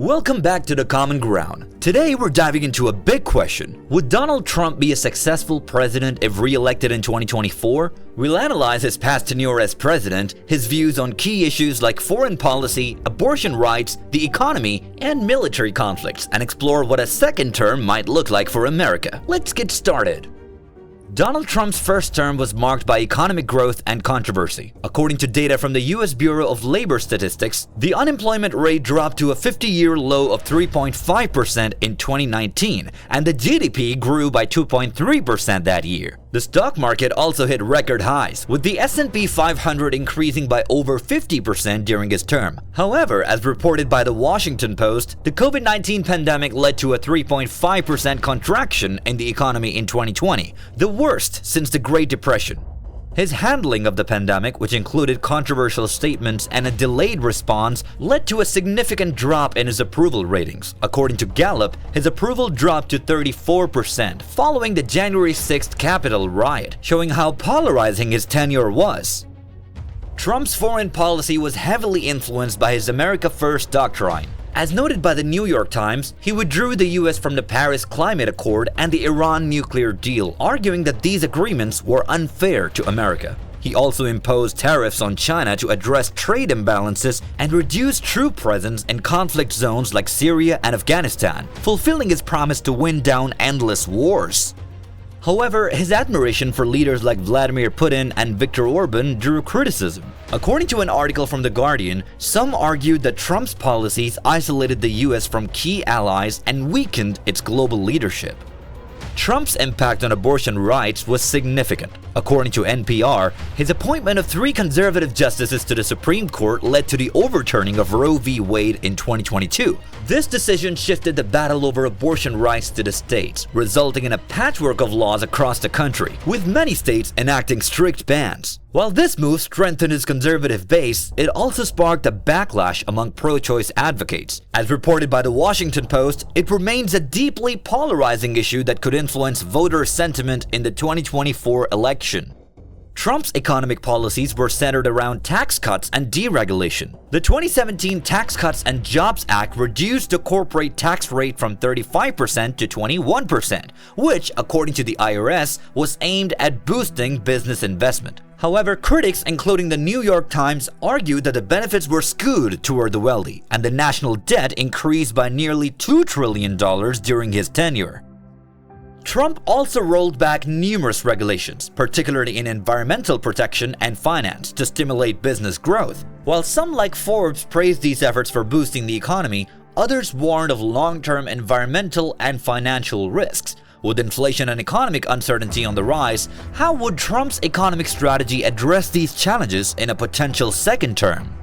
Welcome back to The Common Ground. Today we're diving into a big question. Would Donald Trump be a successful president if re-elected in 2024? We'll analyze his past tenure as president, his views on key issues like foreign policy, abortion rights, the economy, and military conflicts, and explore what a second term might look like for America. Let's get started. Donald Trump's first term was marked by economic growth and controversy. According to data from the U.S. Bureau of Labor Statistics, the unemployment rate dropped to a 50-year low of 3.5% in 2019, and the GDP grew by 2.3% that year. The stock market also hit record highs, with the S&P 500 increasing by over 50% during his term. However, as reported by the Washington Post, the COVID-19 pandemic led to a 3.5% contraction in the economy in 2020, the worst since the Great Depression. His handling of the pandemic, which included controversial statements and a delayed response, led to a significant drop in his approval ratings. According to Gallup, his approval dropped to 34% following the January 6th Capitol riot, showing how polarizing his tenure was. Trump's foreign policy was heavily influenced by his America First doctrine. As noted by the New York Times, he withdrew the U.S. from the Paris Climate Accord and the Iran nuclear deal, arguing that these agreements were unfair to America. He also imposed tariffs on China to address trade imbalances and reduce troop presence in conflict zones like Syria and Afghanistan, fulfilling his promise to win down endless wars. However, his admiration for leaders like Vladimir Putin and Viktor Orban drew criticism. According to an article from The Guardian, some argued that Trump's policies isolated the U.S. from key allies and weakened its global leadership. Trump's impact on abortion rights was significant. According to NPR, his appointment of 3 conservative justices to the Supreme Court led to the overturning of Roe v. Wade in 2022. This decision shifted the battle over abortion rights to the states, resulting in a patchwork of laws across the country, with many states enacting strict bans. While this move strengthened his conservative base, it also sparked a backlash among pro-choice advocates. As reported by the Washington Post, it remains a deeply polarizing issue that could influence voter sentiment in the 2024 election. Trump's economic policies were centered around tax cuts and deregulation. The 2017 Tax Cuts and Jobs Act reduced the corporate tax rate from 35% to 21%, which, according to the IRS, was aimed at boosting business investment. However, critics, including the New York Times, argued that the benefits were skewed toward the wealthy, and the national debt increased by nearly $2 trillion during his tenure. Trump also rolled back numerous regulations, particularly in environmental protection and finance, to stimulate business growth. While some like Forbes praised these efforts for boosting the economy, others warned of long-term environmental and financial risks. With inflation and economic uncertainty on the rise, how would Trump's economic strategy address these challenges in a potential second term?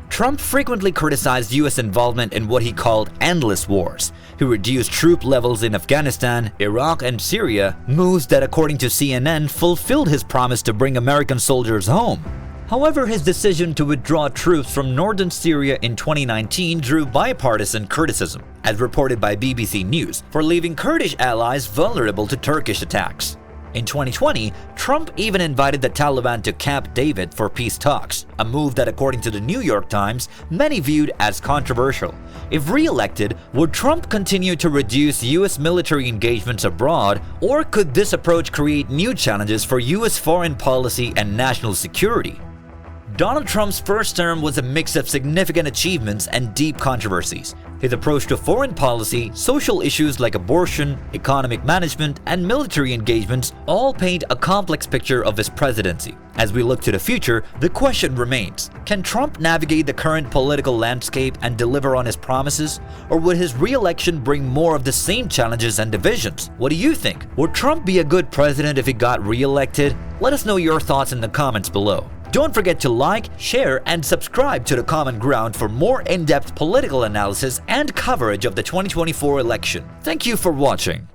Trump frequently criticized U.S. involvement in what he called endless wars. He reduced troop levels in Afghanistan, Iraq, and Syria, moves that, according to CNN, fulfilled his promise to bring American soldiers home. However, his decision to withdraw troops from northern Syria in 2019 drew bipartisan criticism, as reported by BBC News, for leaving Kurdish allies vulnerable to Turkish attacks. In 2020, Trump even invited the Taliban to Camp David for peace talks, a move that, according to the New York Times, many viewed as controversial. If re-elected, would Trump continue to reduce U.S. military engagements abroad, or could this approach create new challenges for U.S. foreign policy and national security? Donald Trump's first term was a mix of significant achievements and deep controversies. His approach to foreign policy, social issues like abortion, economic management, and military engagements all paint a complex picture of his presidency. As we look to the future, the question remains: can Trump navigate the current political landscape and deliver on his promises? Or would his re-election bring more of the same challenges and divisions? What do you think? Would Trump be a good president if he got re-elected? Let us know your thoughts in the comments below. Don't forget to like, share, and subscribe to The Common Ground for more in-depth political analysis and coverage of the 2024 election. Thank you for watching.